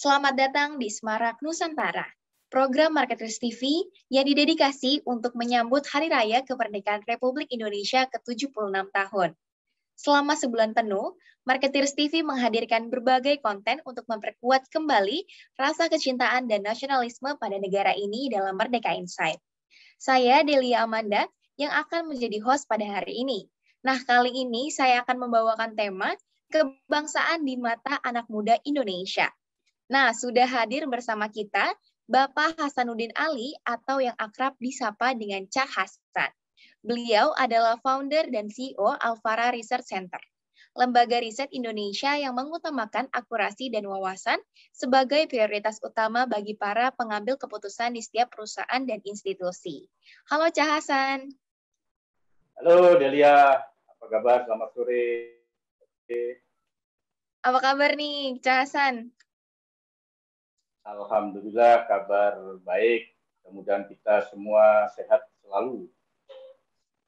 Selamat datang di Semarak Nusantara, program Marketers TV yang didedikasi untuk menyambut Hari Raya Kemerdekaan Republik Indonesia ke-76 tahun. Selama sebulan penuh, Marketers TV menghadirkan berbagai konten untuk memperkuat kembali rasa kecintaan dan nasionalisme pada negara ini dalam Merdeka Insight. Saya Delia Amanda yang akan menjadi host pada hari ini. Nah, kali ini saya akan membawakan tema kebangsaan di mata anak muda Indonesia. Nah, sudah hadir bersama kita Bapak Hasanuddin Ali atau yang akrab disapa dengan Cak Hasan. Beliau adalah founder dan CEO Alfara Research Center, lembaga riset Indonesia yang mengutamakan akurasi dan wawasan sebagai prioritas utama bagi para pengambil keputusan di setiap perusahaan dan institusi. Halo Cak Hasan. Halo Delia, apa kabar? Selamat sore. Apa kabar nih Cak Hasan? Alhamdulillah kabar baik. Mudah-mudahan kita semua sehat selalu.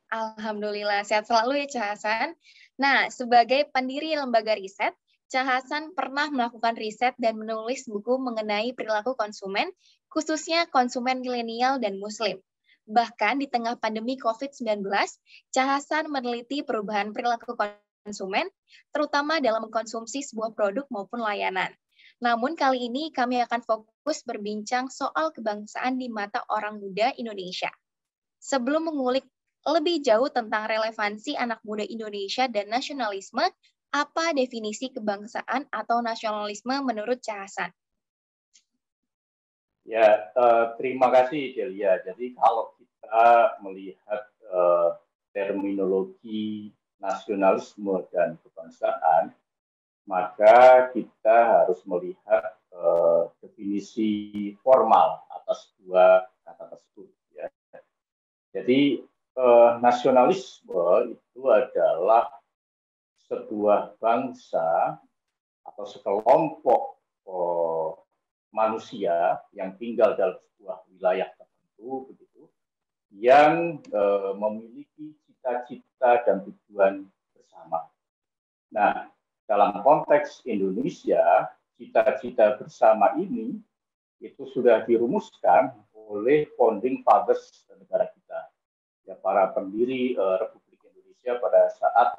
Alhamdulillah sehat selalu ya Cak Hasan. Nah, sebagai pendiri lembaga riset, Cak Hasan pernah melakukan riset dan menulis buku mengenai perilaku konsumen, khususnya konsumen milenial dan muslim. Bahkan di tengah pandemi COVID-19, Cak Hasan meneliti perubahan perilaku konsumen, terutama dalam mengkonsumsi sebuah produk maupun layanan. Namun kali ini kami akan fokus berbincang soal kebangsaan di mata orang muda Indonesia. Sebelum mengulik lebih jauh tentang relevansi anak muda Indonesia dan nasionalisme, apa definisi kebangsaan atau nasionalisme menurut Cak Hasan? Ya, terima kasih Delia. Jadi kalau kita melihat terminologi nasionalisme dan kebangsaan, maka kita harus melihat definisi formal atas dua kata tersebut. Ya. Jadi nasionalisme itu adalah sebuah bangsa atau sekelompok manusia yang tinggal dalam sebuah wilayah tertentu, begitu, yang memiliki cita-cita dan tujuan bersama. Nah, dalam konteks Indonesia, cita-cita bersama ini itu sudah dirumuskan oleh founding fathers negara kita, ya, para pendiri Republik Indonesia pada saat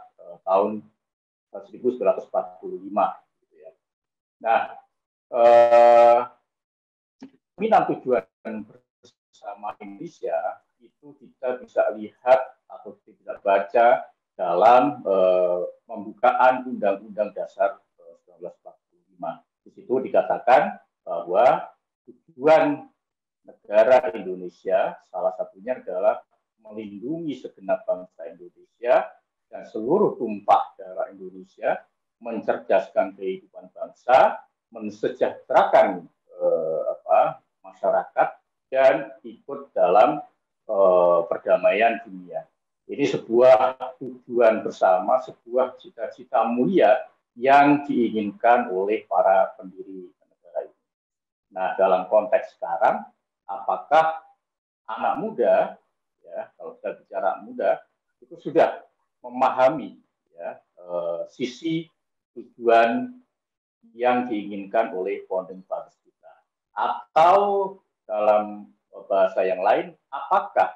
tahun 1945. Gitu ya. Nah, minat tujuan bersama Indonesia itu kita bisa lihat atau kita baca dalam pembukaan Undang-Undang Dasar 1945. Di situ dikatakan bahwa tujuan negara Indonesia salah satunya adalah melindungi segenap bangsa Indonesia dan seluruh tumpah darah Indonesia, mencerdaskan kehidupan bangsa, mensejahterakan masyarakat, dan ikut dalam perdamaian dunia. Ini sebuah tujuan bersama, sebuah cita-cita mulia yang diinginkan oleh para pendiri negara ini. Nah, dalam konteks sekarang, apakah anak muda, ya, kalau kita bicara muda, itu sudah memahami ya, sisi tujuan yang diinginkan oleh founding fathers kita? Atau dalam bahasa yang lain, apakah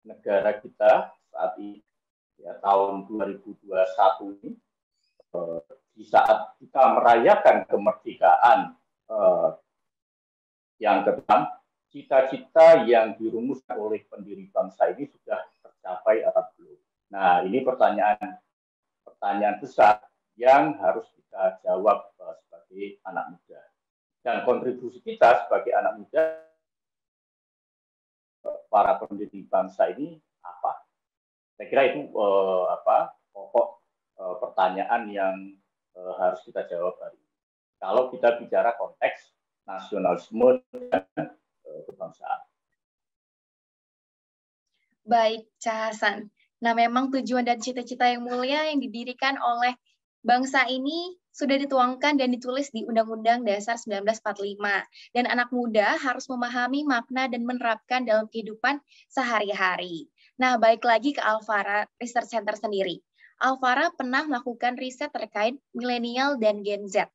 negara kita saat ini, ya, tahun 2021 ini, di saat kita merayakan kemerdekaan yang ke-6, cita-cita yang dirumuskan oleh pendiri bangsa ini sudah tercapai atau belum? Nah, ini pertanyaan besar yang harus kita jawab sebagai anak muda. Dan kontribusi kita sebagai anak muda, para pendiri bangsa ini apa? Saya kira itu pokok pertanyaan yang harus kita jawab hari ini. Kalau kita bicara konteks nasionalisme dan kebangsaan. Baik, Cak Hasan. Nah, memang tujuan dan cita-cita yang mulia yang didirikan oleh bangsa ini sudah dituangkan dan ditulis di Undang-Undang Dasar 1945. Dan anak muda harus memahami makna dan menerapkan dalam kehidupan sehari-hari. Nah, balik lagi ke Alfara Research Center sendiri. Alfara pernah melakukan riset terkait milenial dan Gen Z.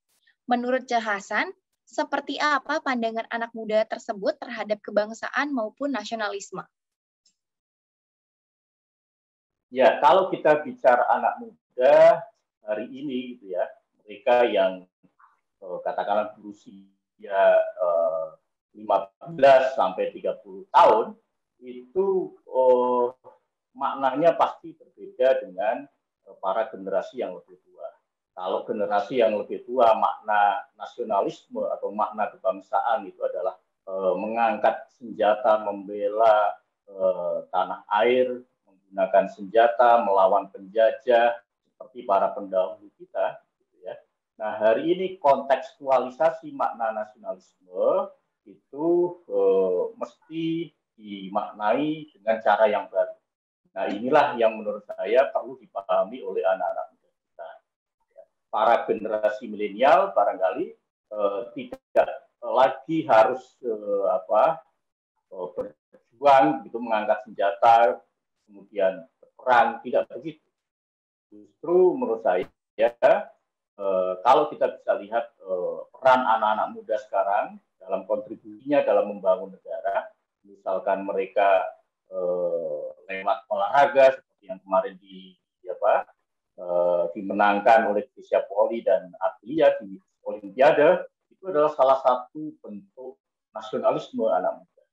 Menurut Cak Hasan, Seperti apa pandangan anak muda tersebut terhadap kebangsaan maupun nasionalisme? Ya, kalau kita bicara anak muda hari ini gitu ya, mereka yang katakanlah berusia 15 sampai 30 tahun itu maknanya pasti berbeda dengan para generasi yang lebih tua. Kalau generasi yang lebih tua, makna nasionalisme atau makna kebangsaan itu adalah mengangkat senjata, membela tanah air, menggunakan senjata, melawan penjajah, seperti para pendahulu kita. Gitu ya. Nah, hari ini kontekstualisasi makna nasionalisme itu mesti dimaknai dengan cara yang baru. Nah, inilah yang menurut saya perlu dipahami oleh anak-anak muda kita. Para generasi milenial barangkali tidak lagi harus berjuang, gitu, mengangkat senjata, kemudian berperang, tidak begitu. Justru menurut saya, kalau kita bisa lihat peran anak-anak muda sekarang dalam kontribusinya dalam membangun negara, misalkan mereka lewat olahraga seperti yang kemarin dimenangkan oleh Grecia Poli dan Aprilia di Olimpiade, itu adalah salah satu bentuk nasionalisme anak muda.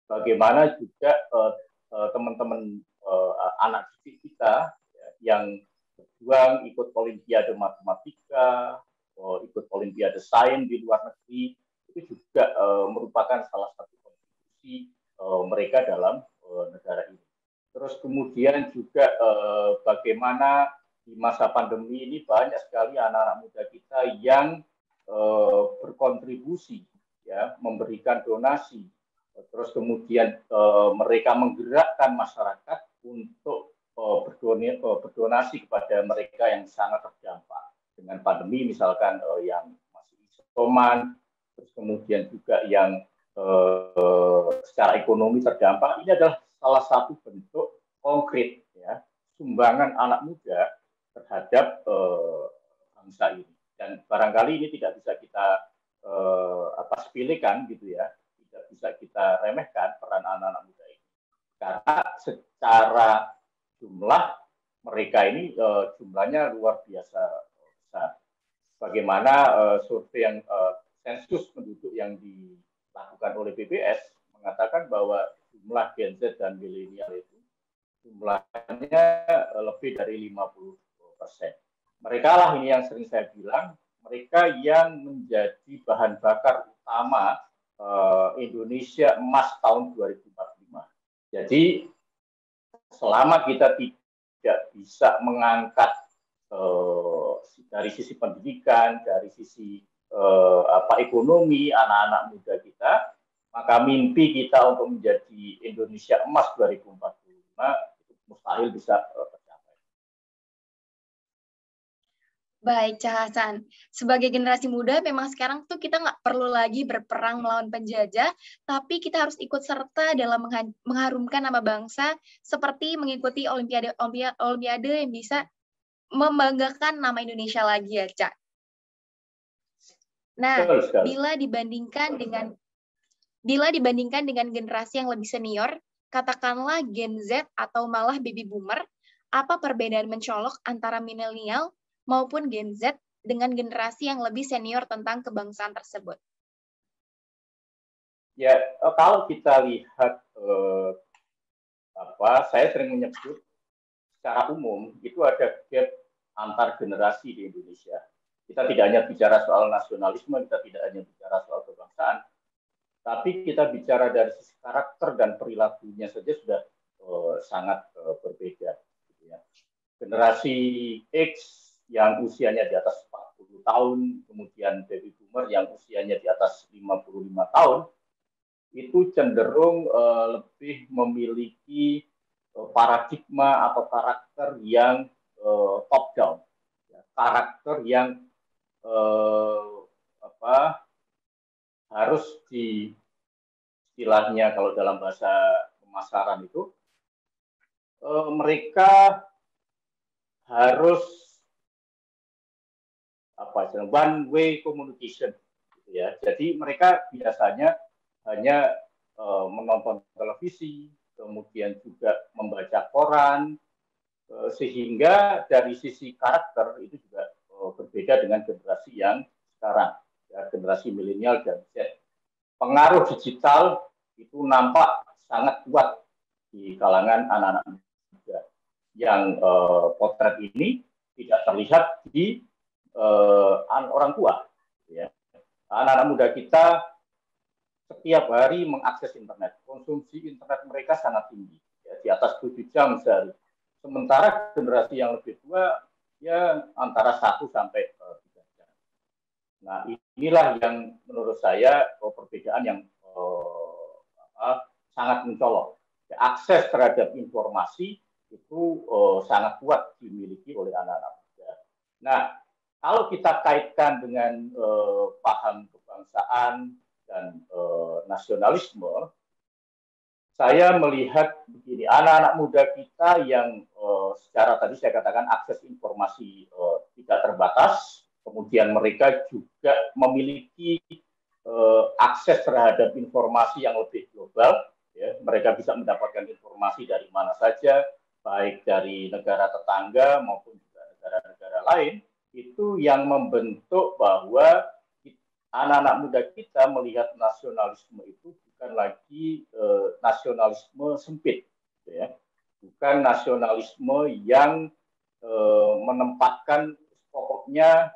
Bagaimana juga teman-teman anak didik kita yang berjuang ikut Olimpiade Matematika, ikut Olimpiade Sains di luar negeri, itu juga merupakan salah satu kontribusi mereka dalam negara ini. Terus kemudian juga bagaimana di masa pandemi ini banyak sekali anak-anak muda kita yang berkontribusi, ya, memberikan donasi. Terus kemudian mereka menggerakkan masyarakat untuk berdonasi kepada mereka yang sangat terdampak dengan pandemi, misalkan yang masih isoman, terus kemudian juga yang secara ekonomi terdampak. Ini adalah salah satu bentuk konkret, ya, sumbangan anak muda terhadap bangsa ini. Dan barangkali ini tidak bisa kita sepelekan gitu ya, tidak bisa kita remehkan peran anak-anak muda ini. Karena secara jumlah mereka ini jumlahnya luar biasa besar. Bagaimana survei yang sensus penduduk yang dilakukan oleh BPS mengatakan bahwa jumlah Gen Z dan milenial itu jumlahnya lebih dari 50%. Mereka lah ini yang sering saya bilang, mereka yang menjadi bahan bakar utama Indonesia Emas tahun 2045. Jadi selama kita tidak bisa mengangkat dari sisi pendidikan, dari sisi ekonomi anak-anak muda kita, maka mimpi kita untuk menjadi Indonesia Emas 2045 itu mustahil bisa tercapai. Baik, Cah Hasan. Sebagai generasi muda, memang sekarang tuh kita nggak perlu lagi berperang melawan penjajah, tapi kita harus ikut serta dalam mengharumkan nama bangsa, seperti mengikuti olimpiade yang bisa membanggakan nama Indonesia lagi ya, Cak. Nah, bila dibandingkan dengan generasi yang lebih senior, katakanlah Gen Z atau malah baby boomer, apa perbedaan mencolok antara milenial maupun Gen Z dengan generasi yang lebih senior tentang kebangsaan tersebut? Ya, kalau kita lihat, saya sering menyebut secara umum itu ada gap antar generasi di Indonesia. Kita tidak hanya bicara soal nasionalisme, kita tidak hanya bicara soal kebangsaan, tapi kita bicara dari sisi karakter dan perilakunya saja sudah sangat berbeda. Gitu ya. Generasi X yang usianya di atas 40 tahun, kemudian baby boomer yang usianya di atas 55 tahun, itu cenderung lebih memiliki paradigma atau karakter yang top down, ya, karakter yang harus di istilahnya kalau dalam bahasa pemasaran itu mereka harus one way communication, gitu ya. Jadi mereka biasanya hanya menonton televisi, kemudian juga membaca koran, sehingga dari sisi karakter itu juga berbeda dengan generasi yang sekarang, ya, generasi milenial dan Z. Pengaruh digital itu nampak sangat kuat di kalangan anak-anak muda, yang potret ini tidak terlihat di orang tua. Ya. Anak-anak muda kita setiap hari mengakses internet, konsumsi internet mereka sangat tinggi, ya, di atas 7 jam sehari. Sementara generasi yang lebih tua ya antara 1 sampai 3 jam. Nah, inilah yang menurut saya perbedaan yang sangat mencolok. Akses terhadap informasi itu sangat kuat dimiliki oleh anak-anak muda. Nah, kalau kita kaitkan dengan paham kebangsaan dan nasionalisme, saya melihat begini, anak-anak muda kita yang secara tadi saya katakan akses informasi tidak terbatas, kemudian mereka juga memiliki akses terhadap informasi yang lebih global, ya, mereka bisa mendapatkan informasi dari mana saja, baik dari negara tetangga maupun juga negara-negara lain, itu yang membentuk bahwa anak-anak muda kita melihat nasionalisme itu bukan lagi nasionalisme sempit, ya, bukan nasionalisme yang menempatkan pokoknya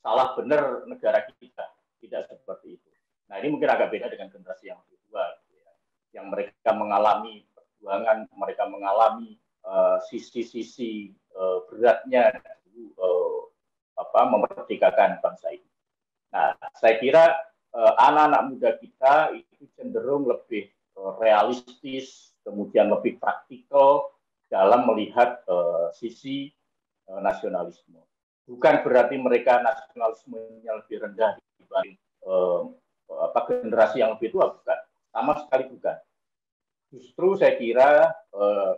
salah benar negara kita, tidak seperti itu. Nah, ini mungkin agak beda dengan generasi yang kedua, ya, yang mereka mengalami perjuangan, mereka mengalami sisi-sisi beratnya memerdekakan bangsa ini. Nah, saya kira anak-anak muda kita itu cenderung lebih realistis, kemudian lebih praktikal dalam melihat sisi nasionalisme. Bukan berarti mereka nasionalismenya lebih rendah dibanding generasi yang lebih tua, bukan. Sama sekali bukan. Justru saya kira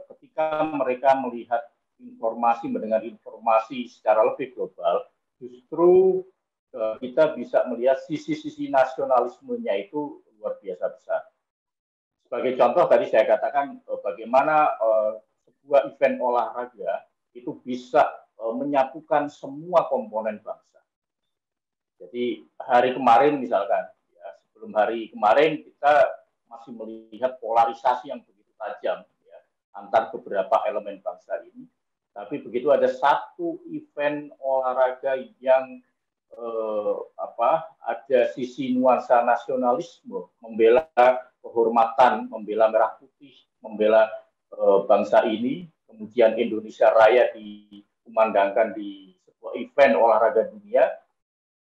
ketika mereka melihat informasi, mendengar informasi secara lebih global, justru kita bisa melihat sisi-sisi nasionalismenya itu luar biasa besar. Sebagai contoh tadi saya katakan bagaimana sebuah event olahraga itu bisa menyatukan semua komponen bangsa. Jadi hari kemarin misalkan, ya, sebelum hari kemarin kita masih melihat polarisasi yang begitu tajam, ya, antar beberapa elemen bangsa ini. Tapi begitu ada satu event olahraga yang ada sisi nuansa nasionalisme, membela kehormatan, membela merah putih, membela bangsa ini, kemudian Indonesia Raya dikumandangkan di sebuah event olahraga dunia,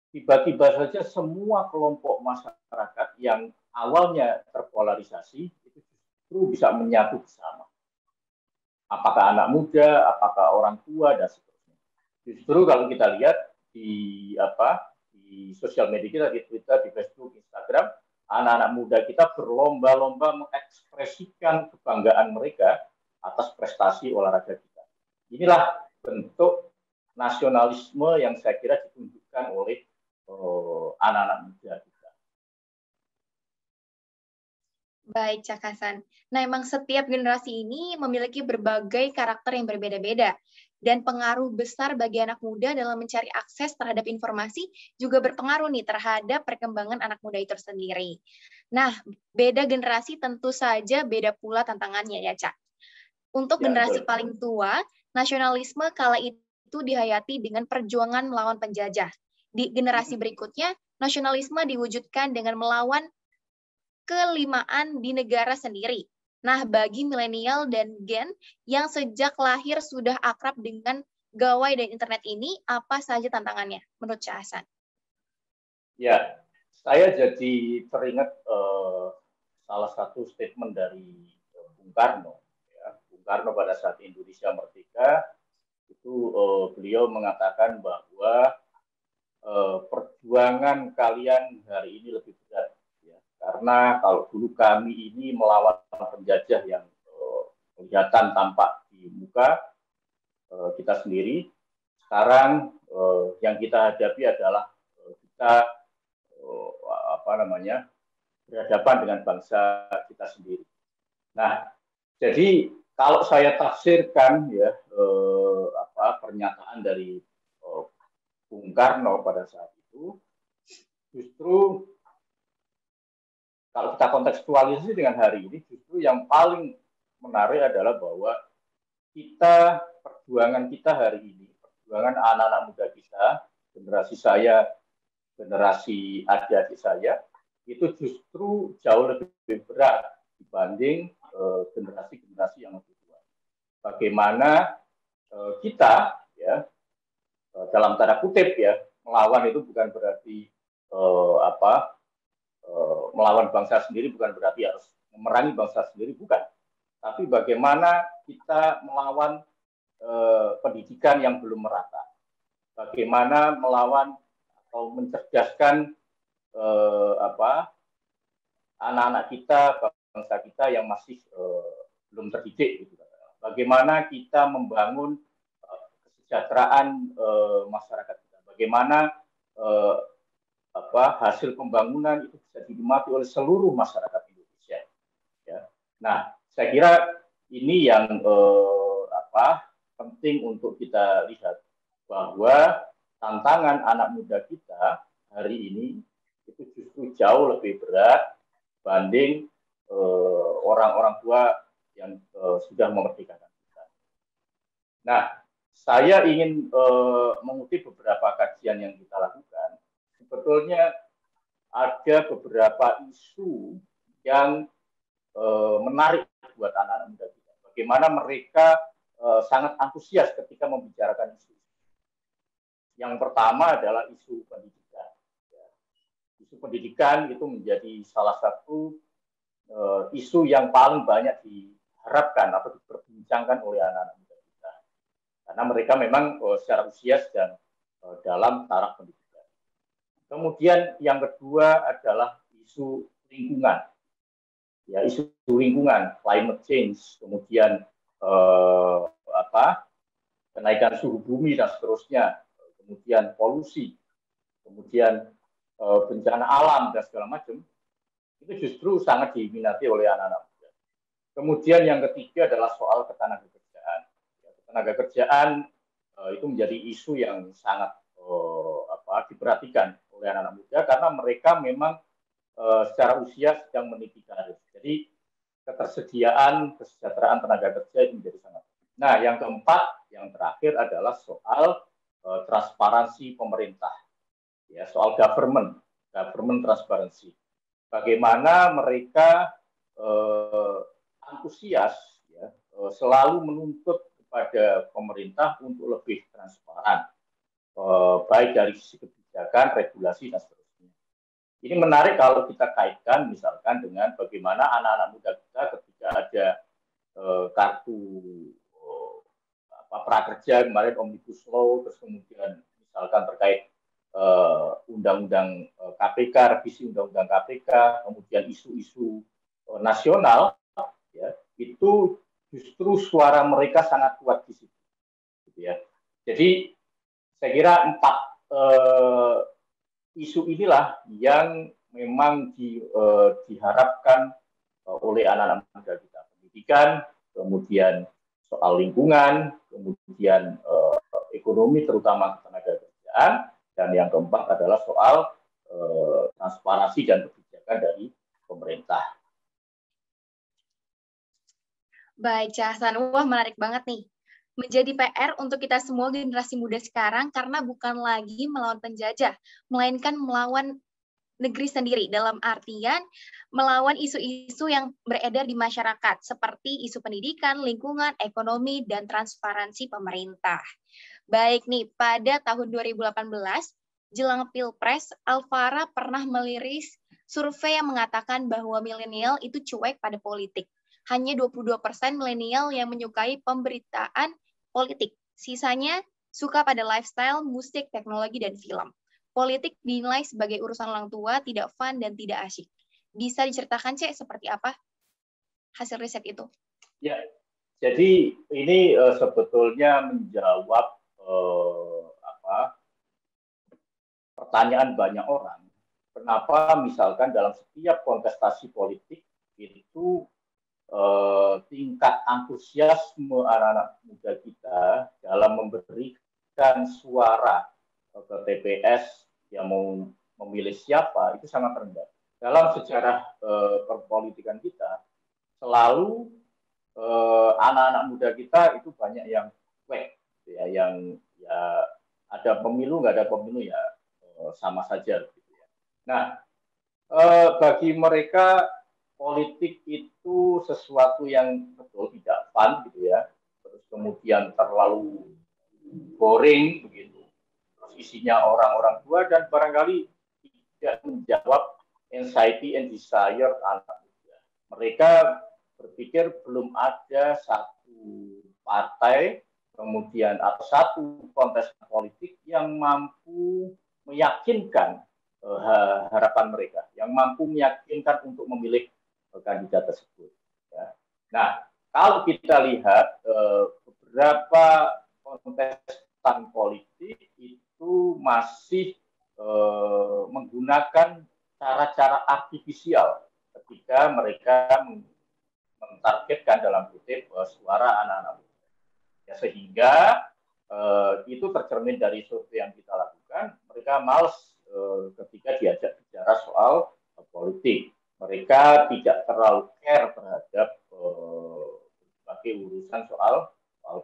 tiba-tiba saja semua kelompok masyarakat yang awalnya terpolarisasi itu justru bisa menyatu bersama. Apakah anak muda, apakah orang tua, dan seterusnya. Justru kalau kita lihat di sosial media kita, di Twitter, di Facebook, Instagram, anak-anak muda kita berlomba-lomba mengekspresikan kebanggaan mereka atas prestasi olahraga kita. Inilah bentuk nasionalisme yang saya kira ditunjukkan oleh anak-anak muda kita. Baik, Cak Hasan. Nah, emang setiap generasi ini memiliki berbagai karakter yang berbeda-beda. Dan pengaruh besar bagi anak muda dalam mencari akses terhadap informasi juga berpengaruh nih terhadap perkembangan anak muda itu sendiri. Nah, beda generasi tentu saja beda pula tantangannya ya, Cak. Untuk generasi paling tua, nasionalisme kala itu dihayati dengan perjuangan melawan penjajah. Di generasi berikutnya, nasionalisme diwujudkan dengan melawan kelimaan di negara sendiri. Nah, bagi milenial dan Gen yang sejak lahir sudah akrab dengan gawai dan internet ini, apa saja tantangannya menurut Cak Hasan? Ya, saya jadi teringat salah satu statement dari Bung Karno. Ya. Bung Karno pada saat Indonesia merdeka, itu beliau mengatakan bahwa perjuangan kalian hari ini lebih berat. Karena kalau dulu kami ini melawan penjajah yang kelihatan tampak di muka kita sendiri, sekarang yang kita hadapi adalah kita berhadapan dengan bangsa kita sendiri. Nah, jadi kalau saya tafsirkan ya pernyataan dari Bung Karno pada saat itu, justru kalau kita kontekstualisasi dengan hari ini, justru yang paling menarik adalah bahwa perjuangan kita hari ini, perjuangan anak-anak muda kita, generasi saya, generasi adik-adik saya, itu justru jauh lebih berat dibanding generasi-generasi yang lebih tua. Bagaimana kita, ya, dalam tanda kutip ya, melawan itu bukan berarti melawan bangsa sendiri, bukan berarti harus memerangi bangsa sendiri, bukan. Tapi bagaimana kita melawan pendidikan yang belum merata, bagaimana melawan atau mencerdaskan anak-anak kita, bangsa kita yang masih belum terdidik, gitu. Bagaimana kita membangun kesejahteraan masyarakat kita, bagaimana hasil pembangunan itu bisa dinikmati oleh seluruh masyarakat Indonesia. Ya. Nah, saya kira ini yang penting untuk kita lihat, bahwa tantangan anak muda kita hari ini itu justru jauh lebih berat banding orang-orang tua yang sudah memerdekakan kita. Nah, saya ingin mengutip beberapa kajian yang kita lakukan. Sebetulnya ada beberapa isu yang menarik buat anak-anak muda kita. Bagaimana mereka sangat antusias ketika membicarakan isu. Yang pertama adalah isu pendidikan. Isu pendidikan itu menjadi salah satu isu yang paling banyak diharapkan atau diperbincangkan oleh anak-anak muda kita. Karena mereka memang secara usia sedang dalam taraf pendidikan. Kemudian yang kedua adalah isu lingkungan. Ya, isu lingkungan, climate change, kemudian kenaikan suhu bumi dan seterusnya, kemudian polusi, kemudian bencana alam dan segala macam, itu justru sangat diminati oleh anak-anak muda. Kemudian yang ketiga adalah soal ketenagakerjaan. Ketenagakerjaan itu menjadi isu yang sangat diperhatikan oleh anak-anak muda karena mereka memang secara usia sedang meniti karir. Jadi ketersediaan kesejahteraan tenaga kerja itu menjadi sangat. Nah, yang keempat, yang terakhir adalah soal transparansi pemerintah, ya, soal government transparansi. Bagaimana mereka antusias, ya, selalu menuntut kepada pemerintah untuk lebih transparan, baik dari sisi kebijakan, regulasi dan seterusnya. Ini menarik kalau kita kaitkan misalkan dengan bagaimana anak-anak muda kita ketika ada kartu prakerja kemarin Omnibus Law, terus kemudian misalkan terkait undang-undang KPK, revisi undang-undang KPK, kemudian isu-isu nasional, ya, itu justru suara mereka sangat kuat di situ, gitu ya. Jadi saya kira 4 isu inilah yang memang diharapkan oleh anak-anak muda kita. Pendidikan, kemudian soal lingkungan, kemudian ekonomi terutama tenaga kerjaan, dan yang keempat adalah soal transparansi dan kebijakan dari pemerintah. Baik, Cak Hasan. Wah, menarik banget nih. Menjadi PR untuk kita semua generasi muda sekarang karena bukan lagi melawan penjajah, melainkan melawan negeri sendiri, dalam artian melawan isu-isu yang beredar di masyarakat seperti isu pendidikan, lingkungan, ekonomi, dan transparansi pemerintah. Baik nih, pada tahun 2018, jelang Pilpres, Alfara pernah meliris survei yang mengatakan bahwa milenial itu cuek pada politik. Hanya 22% milenial yang menyukai pemberitaan politik. Sisanya suka pada lifestyle, musik, teknologi, dan film. Politik dinilai sebagai urusan orang tua, tidak fun, dan tidak asyik. Bisa diceritakan, Cek, seperti apa hasil riset itu? Ya, jadi ini sebetulnya menjawab pertanyaan banyak orang, kenapa misalkan dalam setiap kontestasi politik itu tingkat antusiasme anak-anak muda kita dalam memberikan suara ke TPS yang mau memilih siapa itu sangat rendah. Dalam sejarah perpolitikan kita, selalu anak-anak muda kita itu banyak yang cuek, ya, yang ya ada pemilu nggak ada pemilu ya sama saja. Gitu ya. Nah, bagi mereka politik itu sesuatu yang betul tidak fun gitu ya, terus kemudian terlalu boring begitu, terus isinya orang-orang tua dan barangkali tidak menjawab anxiety and desire anak muda. Mereka berpikir belum ada satu partai kemudian atau satu kontestan politik yang mampu meyakinkan harapan mereka, yang mampu meyakinkan untuk memilih kandidat tersebut. Ya. Nah, kalau kita lihat beberapa kontestan politik itu masih menggunakan cara-cara artifisial ketika mereka mentargetkan dalam kutip suara anak-anak muda. Ya, sehingga itu tercermin dari survei yang kita lakukan, mereka malas ketika diajak bicara soal politik. Mereka tidak terlalu care terhadap berbagai urusan soal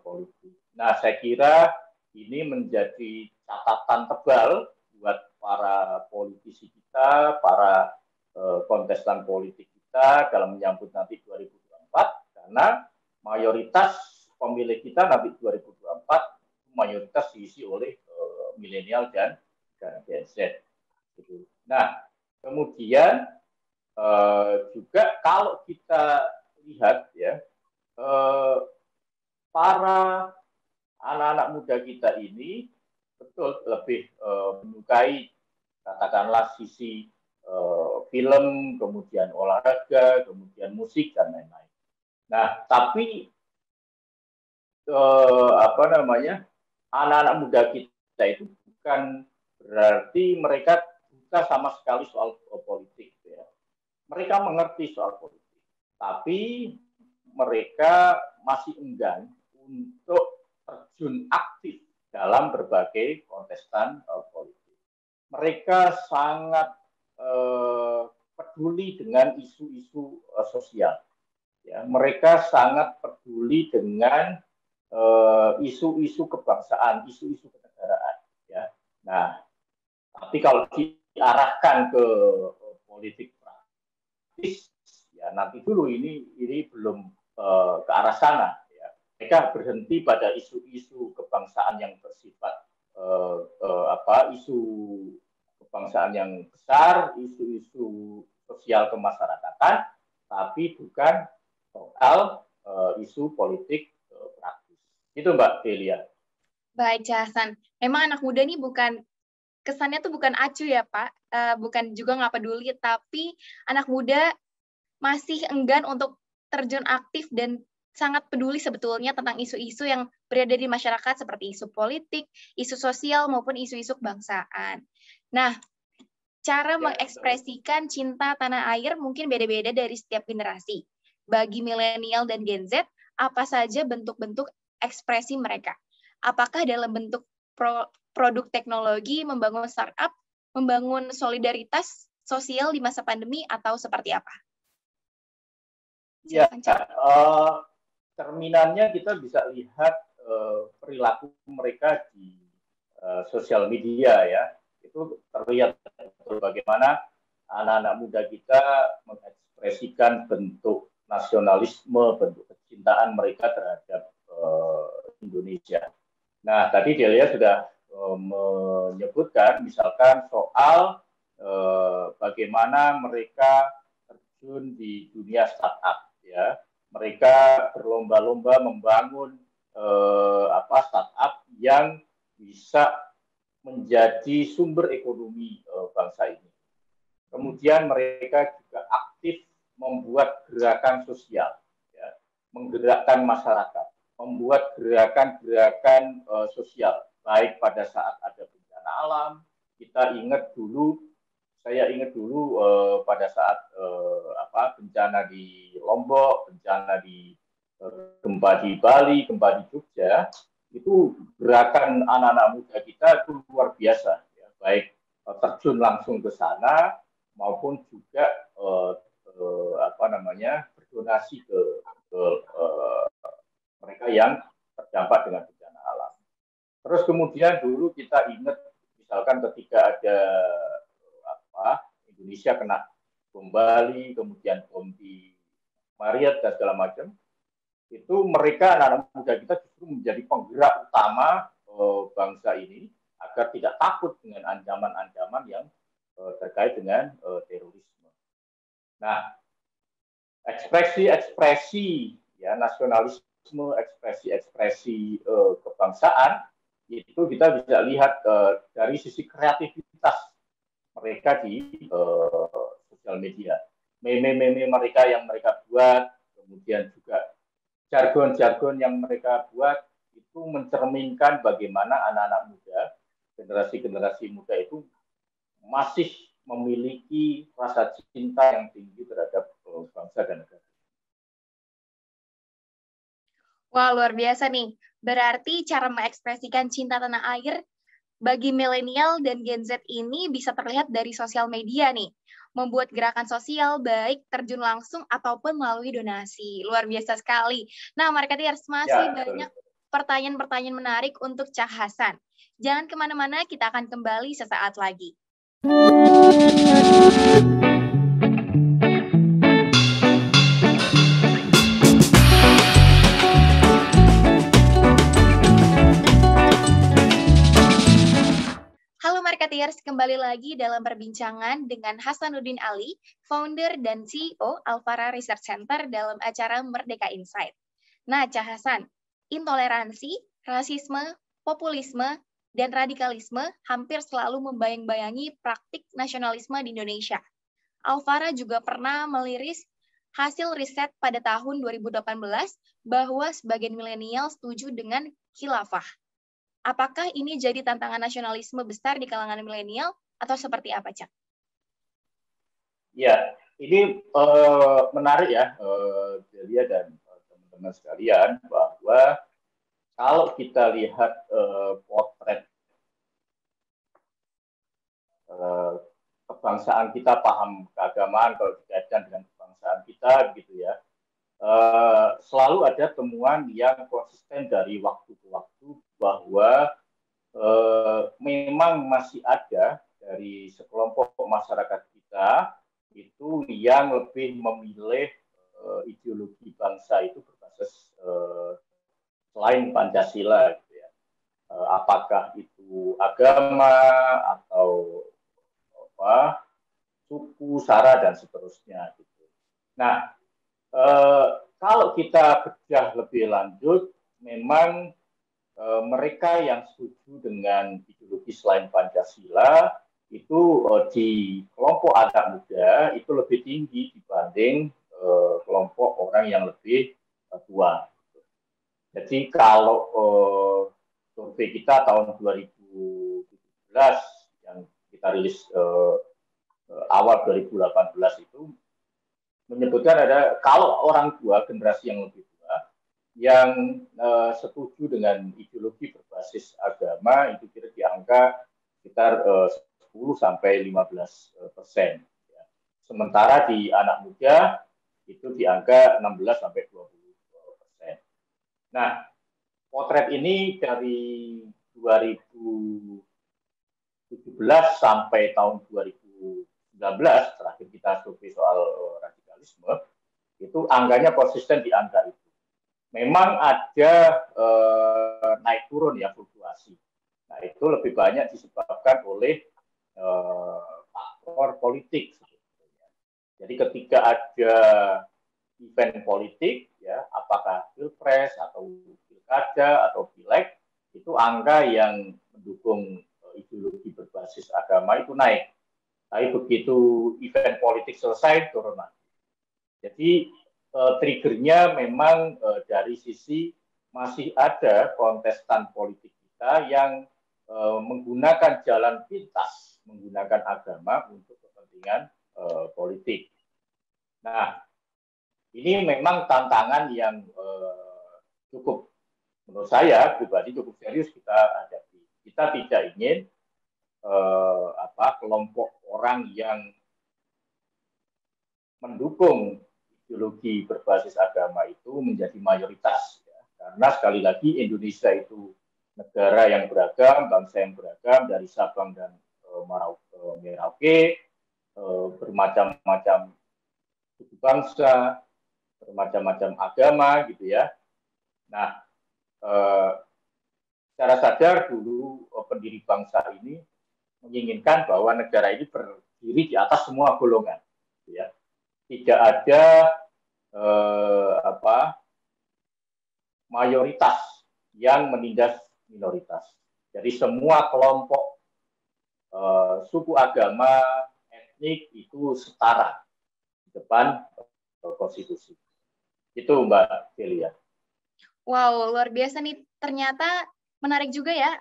politik. Nah, saya kira ini menjadi catatan tebal buat para politisi kita, para kontestan politik kita dalam menyambut nanti 2024, karena mayoritas pemilih kita nanti 2024 mayoritas diisi oleh milenial dan Gen Z. Gitu. Nah, kemudian juga kalau kita lihat ya, para anak-anak muda kita ini betul lebih menyukai katakanlah sisi film, kemudian olahraga, kemudian musik dan lain-lain. Nah, tapi anak-anak muda kita itu bukan berarti mereka buta sama sekali soal politik. Ya. Mereka mengerti soal politik, tapi mereka masih enggan untuk terjun aktif dalam berbagai kontestan politik. Mereka sangat peduli dengan isu-isu sosial. Ya, mereka sangat peduli dengan isu-isu kebangsaan, isu-isu kenegaraan. Ya. Nah, tapi kalau diarahkan ke politik praktis, ya nanti dulu ini belum ke arah sana. Ya. Mereka berhenti pada isu-isu kebangsaan yang bersifat isu kebangsaan yang besar, isu-isu sosial kemasyarakatan, tapi bukan soal isu politik praktis. Itu Mbak Delia. Baik, Hasan. Memang anak muda ini kesannya tuh bukan acuh ya Pak, bukan juga nggak peduli, tapi anak muda masih enggan untuk terjun aktif dan sangat peduli sebetulnya tentang isu-isu yang berada di masyarakat seperti isu politik, isu sosial, maupun isu-isu kebangsaan. Nah, cara mengekspresikan cinta tanah air mungkin beda-beda dari setiap generasi. Bagi milenial dan Gen Z, apa saja bentuk-bentuk ekspresi mereka? Apakah dalam bentuk produk teknologi, membangun startup, membangun solidaritas sosial di masa pandemi, atau seperti apa? Ya, cerminannya kita bisa lihat perilaku mereka di sosial media ya. Itu terlihat bagaimana anak-anak muda kita mengekspresikan bentuk nasionalisme, bentuk kecintaan mereka terhadap Indonesia. Nah, tadi Delia sudah menyebutkan misalkan soal bagaimana mereka terjun di dunia startup. Ya, mereka berlomba-lomba membangun startup yang bisa menjadi sumber ekonomi bangsa ini. Kemudian mereka juga aktif membuat gerakan sosial, ya, menggerakkan masyarakat, membuat gerakan-gerakan sosial, baik pada saat ada bencana alam, saya ingat dulu pada saat bencana di Lombok, bencana di gempa di Bali, gempa di Jogja, itu gerakan anak-anak muda kita itu luar biasa, ya. Baik terjun langsung ke sana maupun juga berdonasi ke mereka yang terdampak dengan bencana alam. Terus kemudian dulu kita ingat misalkan ketika ada Indonesia kena bom Bali, kemudian bom di Maria dan segala macam, itu mereka anak-anak muda kita justru menjadi penggerak utama bangsa ini agar tidak takut dengan ancaman-ancaman yang terkait dengan terorisme. Nah, ekspresi-ekspresi ya nasionalisme, ekspresi-ekspresi kebangsaan itu kita bisa lihat dari sisi kreativitas mereka di sosial media. Meme-meme mereka yang mereka buat, kemudian juga jargon-jargon yang mereka buat itu mencerminkan bagaimana anak-anak muda, generasi-generasi muda itu masih memiliki rasa cinta yang tinggi terhadap bangsa dan negara. Wah, luar biasa nih. Berarti cara mengekspresikan cinta tanah air bagi milenial dan Gen Z ini bisa terlihat dari sosial media nih. Membuat gerakan sosial baik terjun langsung ataupun melalui donasi. Luar biasa sekali. Nah, Marketeers, masih banyak pertanyaan-pertanyaan menarik untuk Cak Hasan. Jangan kemana-mana, kita akan kembali sesaat lagi. Halo Marketeers, kembali lagi dalam perbincangan dengan Hasanuddin Ali, founder dan CEO Alfara Research Center dalam acara Merdeka Insight. Nah, Cak Hasan, intoleransi, rasisme, populisme, dan radikalisme hampir selalu membayang-bayangi praktik nasionalisme di Indonesia. Alfara juga pernah meliris hasil riset pada tahun 2018 bahwa sebagian milenial setuju dengan khilafah. Apakah ini jadi tantangan nasionalisme besar di kalangan milenial atau seperti apa, Cak? Ya, ini menarik ya, Delia dan teman-teman sekalian, bahwa kalau kita lihat potret kebangsaan kita, paham keagamaan kalau dikaitkan dengan kebangsaan kita, gitu ya, selalu ada temuan yang konsisten dari waktu ke waktu bahwa memang masih ada dari sekelompok masyarakat kita itu yang lebih memilih ideologi bangsa itu berbasis selain Pancasila, gitu ya. Apakah itu agama atau suku, sara dan seterusnya, gitu. Nah, kalau kita bedah lebih lanjut, memang mereka yang setuju dengan ideologi selain Pancasila itu di kelompok anak muda itu lebih tinggi dibanding kelompok orang yang lebih tua. Jadi kalau survei kita tahun 2017 yang kita rilis awal 2018 itu menyebutkan ada kalau orang tua, generasi yang lebih tua yang setuju dengan ideologi berbasis agama itu kira di angka sekitar 10-15%. Ya. Sementara di anak muda itu di angka 16-20%. Nah, potret ini dari 2017 sampai tahun 2019 terakhir kita survei soal radikalisme itu angkanya konsisten di angka itu. Memang ada naik turun ya fluktuasi. Nah itu lebih banyak disebabkan oleh faktor politik. Jadi ketika ada event politik, ya apakah pilpres atau pilkada atau pileg, itu angka yang mendukung ideologi berbasis agama itu naik. Tapi begitu event politik selesai turun lagi. Jadi triggernya memang dari sisi masih ada kontestan politik kita yang menggunakan jalan pintas menggunakan agama untuk kepentingan politik. Nah, ini memang tantangan yang cukup, menurut saya pribadi cukup serius kita hadapi. Kita tidak ingin kelompok orang yang mendukung ideologi berbasis agama itu menjadi mayoritas. Ya. Karena sekali lagi Indonesia itu negara yang beragam, bangsa yang beragam, dari Sabang dan Merauke, bermacam-macam suku bangsa, bermacam-macam agama, gitu ya. Nah, secara sadar dulu pendiri bangsa ini menginginkan bahwa negara ini berdiri di atas semua golongan, gitu ya. Tidak ada mayoritas yang menindas minoritas. Jadi semua kelompok suku agama, etnik itu setara di depan konstitusi. Itu Mbak Delia. Wow, luar biasa nih. Ternyata menarik juga ya,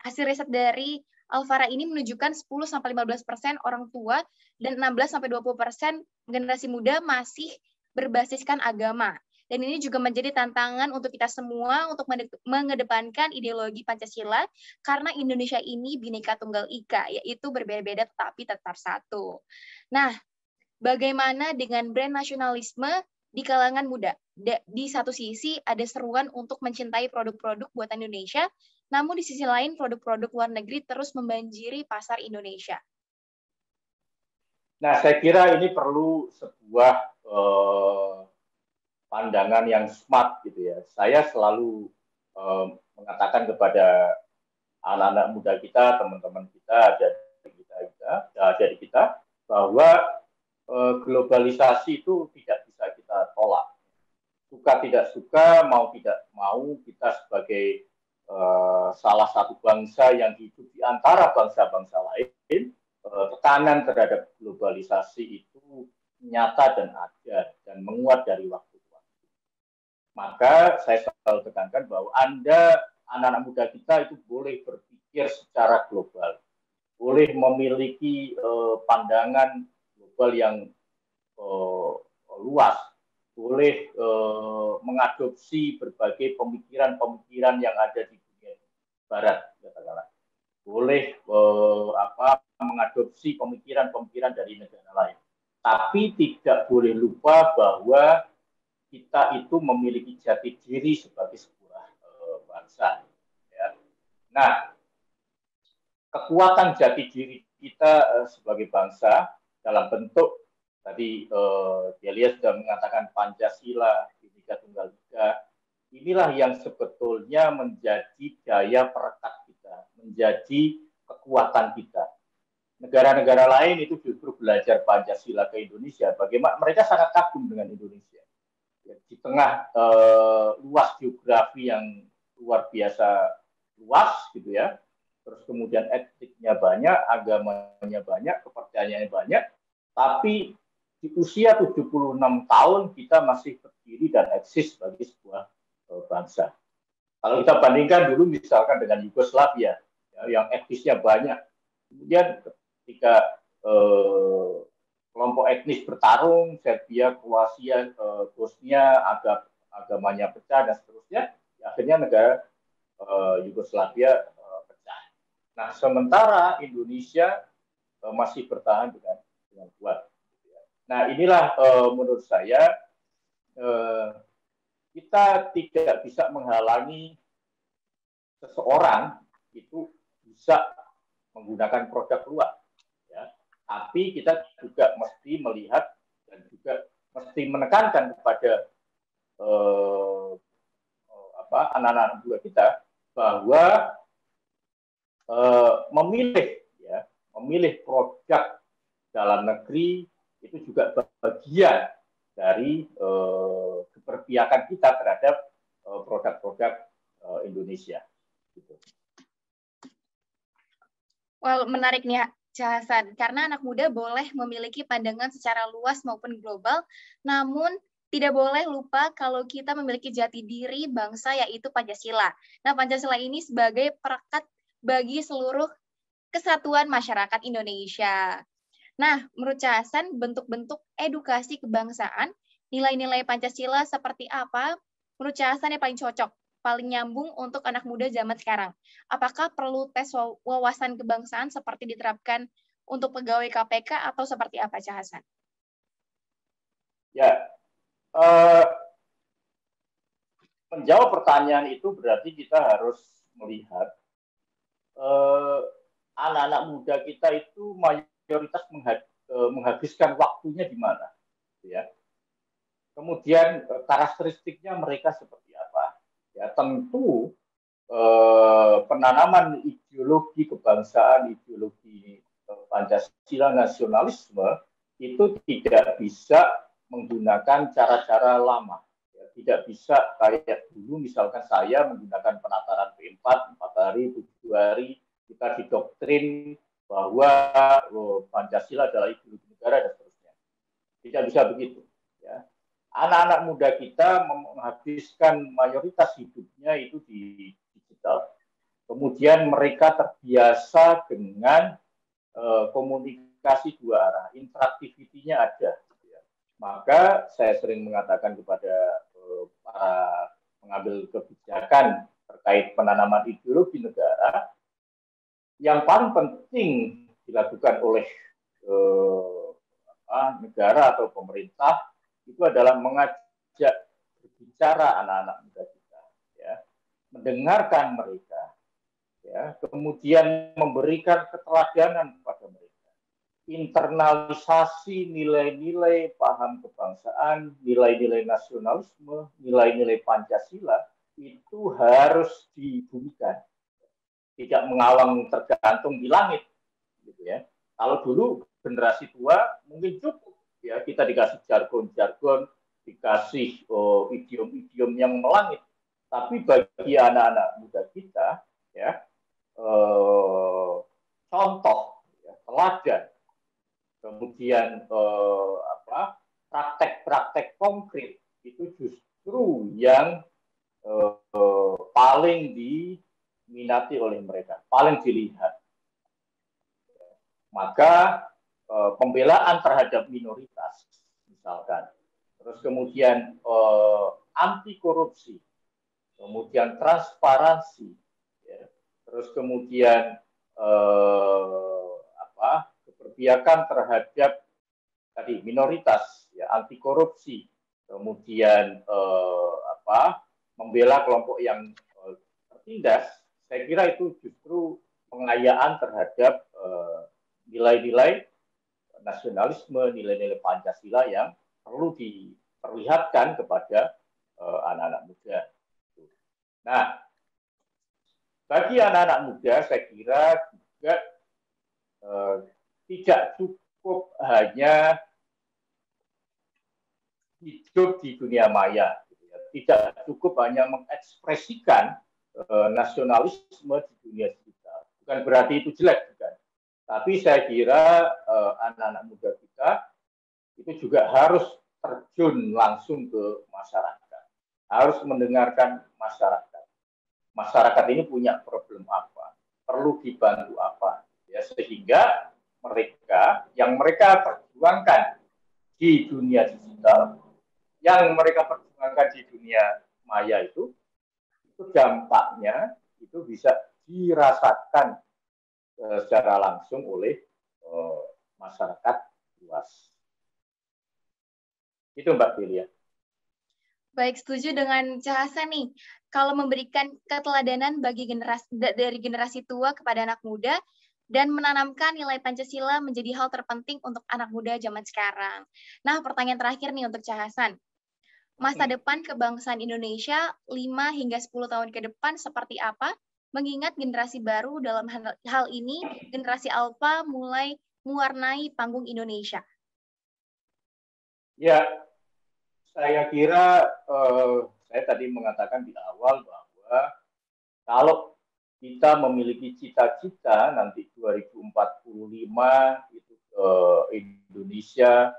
hasil riset dari Alfara ini menunjukkan 10-15% orang tua dan 16-20% generasi muda masih berbasiskan agama. Dan ini juga menjadi tantangan untuk kita semua untuk mengedepankan ideologi Pancasila, karena Indonesia ini Bhinneka Tunggal Ika, yaitu berbeda-beda tetapi tetap satu. Nah, bagaimana dengan brand nasionalisme di kalangan muda? Di satu sisi ada seruan untuk mencintai produk-produk buatan Indonesia, namun di sisi lain produk-produk luar negeri terus membanjiri pasar Indonesia. Nah, saya kira ini perlu sebuah pandangan yang smart gitu ya. Saya selalu mengatakan kepada anak-anak muda kita, teman-teman kita, adik kita, bahwa globalisasi itu tidak bisa kita tolak. Suka tidak suka, mau tidak mau, kita sebagai salah satu bangsa yang hidup di antara bangsa-bangsa lain, tekanan terhadap globalisasi itu nyata dan ada dan menguat dari waktu ke waktu. Maka saya selalu tekankan bahwa Anda, anak-anak muda kita itu boleh berpikir secara global, boleh memiliki pandangan global yang luas, boleh mengadopsi berbagai pemikiran-pemikiran yang ada di dunia barat, katakanlah. Boleh mengadopsi pemikiran-pemikiran dari negara lain. Tapi tidak boleh lupa bahwa kita itu memiliki jati diri sebagai sebuah bangsa. Ya. Nah, kekuatan jati diri kita sebagai bangsa dalam bentuk tadi Delia sudah mengatakan Pancasila, Bhinneka Tunggal Ika, inilah yang sebetulnya menjadi daya perekat kita, menjadi kekuatan kita. Negara-negara lain itu justru belajar Pancasila ke Indonesia, bagaimana mereka sangat kagum dengan Indonesia. Ya, di tengah luas geografi yang luar biasa luas gitu ya, terus kemudian etniknya banyak, agamanya banyak, kepercayaannya banyak, tapi di usia 76 tahun kita masih berdiri dan eksis sebagai sebuah bangsa. Kalau kita bandingkan dulu misalkan dengan Yugoslavia, ya, yang etnisnya banyak, kemudian ketika kelompok etnis bertarung, Serbia, Kroasia, Bosnia, agamanya pecah dan seterusnya, ya, akhirnya negara Yugoslavia pecah. Nah, sementara Indonesia masih bertahan dengan kuat. Nah, inilah menurut saya kita tidak bisa menghalangi seseorang itu bisa menggunakan produk luar. Ya. Tapi kita juga mesti melihat dan juga mesti menekankan kepada anak-anak muda kita bahwa memilih produk dalam negeri itu juga bagian dari keberpihakan kita terhadap produk-produk Indonesia. Gitu. Well, menarik nih Cak Hasan, karena anak muda boleh memiliki pandangan secara luas maupun global, namun tidak boleh lupa kalau kita memiliki jati diri bangsa, yaitu Pancasila. Nah, Pancasila ini sebagai perekat bagi seluruh kesatuan masyarakat Indonesia. Nah, menurut Cak Hasan, bentuk-bentuk edukasi kebangsaan, nilai-nilai Pancasila seperti apa menurut Cak Hasan yang paling cocok, paling nyambung untuk anak muda zaman sekarang? Apakah perlu tes wawasan kebangsaan seperti diterapkan untuk pegawai KPK atau seperti apa, Cak Hasan? Ya, menjawab pertanyaan itu berarti kita harus melihat anak-anak muda kita itu mayoritas menghabiskan waktunya di mana, ya. Kemudian karakteristiknya mereka seperti apa? Ya, tentu penanaman ideologi kebangsaan, ideologi Pancasila nasionalisme itu tidak bisa menggunakan cara-cara lama. Ya, tidak bisa kayak dulu misalkan saya menggunakan penataran P4, 4 hari, 7 hari, kita didoktrin bahwa Pancasila adalah ideologi negara dan seterusnya. Tidak bisa begitu. Ya. Anak-anak muda kita menghabiskan mayoritas hidupnya itu di digital. Kemudian mereka terbiasa dengan komunikasi dua arah, interaktivitinya ada. Ya. Maka saya sering mengatakan kepada para pengambil kebijakan terkait penanaman ideologi negara, yang paling penting dilakukan oleh negara atau pemerintah itu adalah mengajak berbicara anak-anak muda kita, ya, mendengarkan mereka, ya, kemudian memberikan keteladanan kepada mereka, internalisasi nilai-nilai paham kebangsaan, nilai-nilai nasionalisme, nilai-nilai Pancasila itu harus dibumikan, tidak mengawang tergantung di langit, gitu ya. Kalau dulu generasi tua mungkin cukup, ya, kita dikasih jargon-jargon, dikasih idiom-idiom yang melangit. Tapi bagi anak-anak muda kita, ya, contoh, ya, teladan, kemudian praktek-praktek konkret itu justru yang paling diminati oleh mereka, paling dilihat. Maka pembelaan terhadap minoritas, misalkan, terus kemudian anti korupsi, kemudian transparansi, ya, terus kemudian keberpihakan terhadap tadi minoritas, ya, anti korupsi, kemudian membela kelompok yang tertindas, saya kira itu justru pengayaan terhadap nilai-nilai nasionalisme, nilai-nilai Pancasila yang perlu diperlihatkan kepada anak-anak muda. Nah, bagi anak-anak muda, saya kira juga tidak cukup hanya hidup di dunia maya, gitu ya. Tidak cukup hanya mengekspresikan nasionalisme di dunia digital. Bukan berarti itu jelek, bukan. Tapi saya kira anak-anak muda kita itu juga harus terjun langsung ke masyarakat, harus mendengarkan masyarakat. Masyarakat ini punya problem apa, perlu dibantu apa, ya, sehingga yang mereka perjuangkan di dunia digital, yang mereka perjuangkan di dunia maya itu dampaknya itu bisa dirasakan secara langsung oleh masyarakat luas. Itu Mbak Delia. Baik, setuju dengan Cak Hasan nih. Kalau memberikan keteladanan dari generasi tua kepada anak muda dan menanamkan nilai Pancasila menjadi hal terpenting untuk anak muda zaman sekarang. Nah, pertanyaan terakhir nih untuk Cak Hasan. Masa depan kebangsaan Indonesia 5 hingga 10 tahun ke depan seperti apa? Mengingat generasi baru dalam hal ini, generasi Alpha mulai mewarnai panggung Indonesia. Ya, saya kira saya tadi mengatakan di awal bahwa kalau kita memiliki cita-cita nanti 2045 itu Indonesia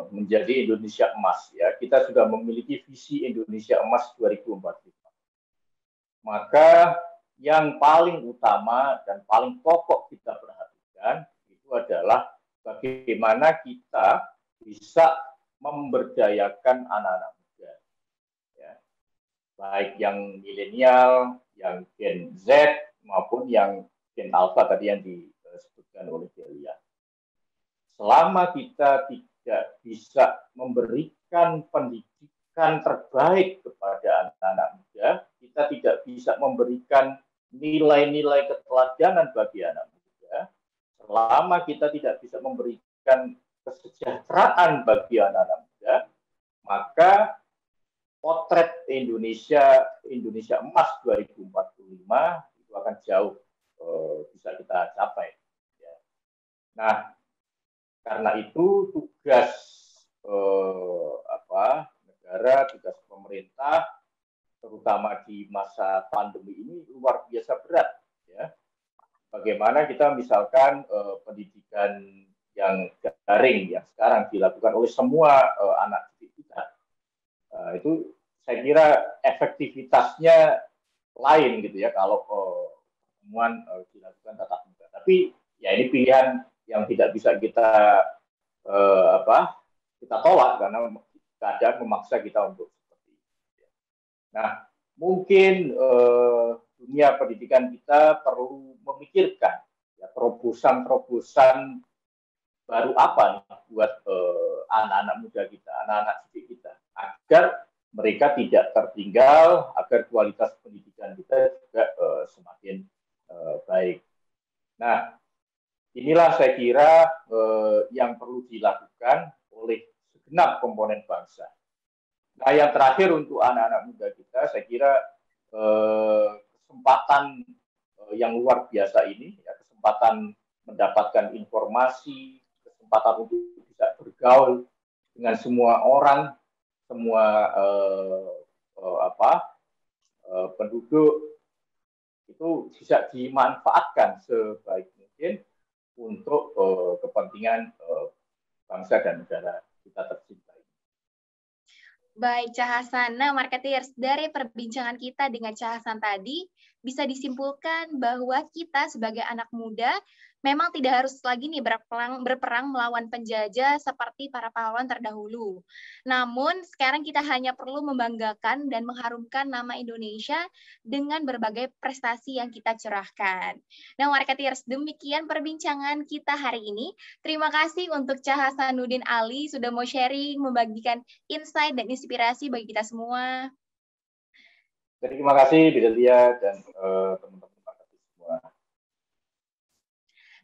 menjadi Indonesia emas, ya, kita sudah memiliki visi Indonesia emas 2045. Maka yang paling utama dan paling pokok kita perhatikan itu adalah bagaimana kita bisa memberdayakan anak-anak muda, ya. Baik yang milenial, yang Gen Z, maupun yang Gen Alpha tadi yang disebutkan oleh Delia. Selama kita tidak bisa memberikan pendidikan terbaik kepada anak-anak muda, kita tidak bisa memberikan nilai-nilai keteladanan bagi anak muda, selama kita tidak bisa memberikan kesejahteraan bagi anak-anak muda, maka potret Indonesia emas 2045 itu akan jauh bisa kita capai. Nah, karena itu tugas negara, tugas pemerintah, terutama di masa pandemi ini luar biasa berat, ya. Bagaimana kita misalkan pendidikan yang daring yang sekarang dilakukan oleh semua anak didik kita, itu saya kira efektivitasnya lain gitu ya kalau pertemuan dilakukan tatap muka. Tapi ya ini pilihan yang tidak bisa kita kita tolak karena keadaan memaksa kita untuk seperti itu. Nah, mungkin dunia pendidikan kita perlu memikirkan ya, terobosan-terobosan baru apa nih buat anak-anak muda kita, anak-anak didik kita, agar mereka tidak tertinggal, agar kualitas pendidikan kita juga semakin baik. Nah, inilah saya kira yang perlu dilakukan oleh segenap komponen bangsa. Nah, yang terakhir untuk anak-anak muda kita, saya kira kesempatan yang luar biasa ini, ya, kesempatan mendapatkan informasi, kesempatan untuk bisa bergaul dengan semua orang, semua penduduk, itu bisa dimanfaatkan sebaik mungkin untuk kepentingan bangsa dan negara kita tercinta. Baik, Cah Hasan. Nah, marketeers, dari perbincangan kita dengan Cah Hasan tadi, bisa disimpulkan bahwa kita sebagai anak muda memang tidak harus lagi nih berperang melawan penjajah seperti para pahlawan terdahulu. Namun, sekarang kita hanya perlu membanggakan dan mengharumkan nama Indonesia dengan berbagai prestasi yang kita curahkan. Nah, marketeers, demikian perbincangan kita hari ini. Terima kasih untuk Cah Hasanuddin Ali sudah mau sharing, membagikan insight dan inspirasi bagi kita semua. Terima kasih Delia dan teman-teman semua.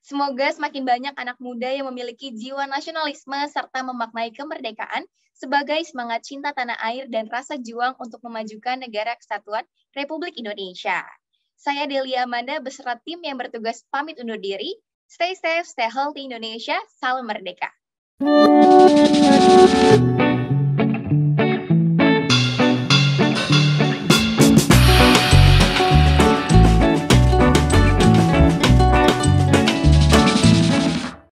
Semoga semakin banyak anak muda yang memiliki jiwa nasionalisme serta memaknai kemerdekaan sebagai semangat cinta tanah air dan rasa juang untuk memajukan negara kesatuan Republik Indonesia. Saya Delia Amanda beserta tim yang bertugas pamit undur diri. Stay safe, stay healthy Indonesia, salam merdeka.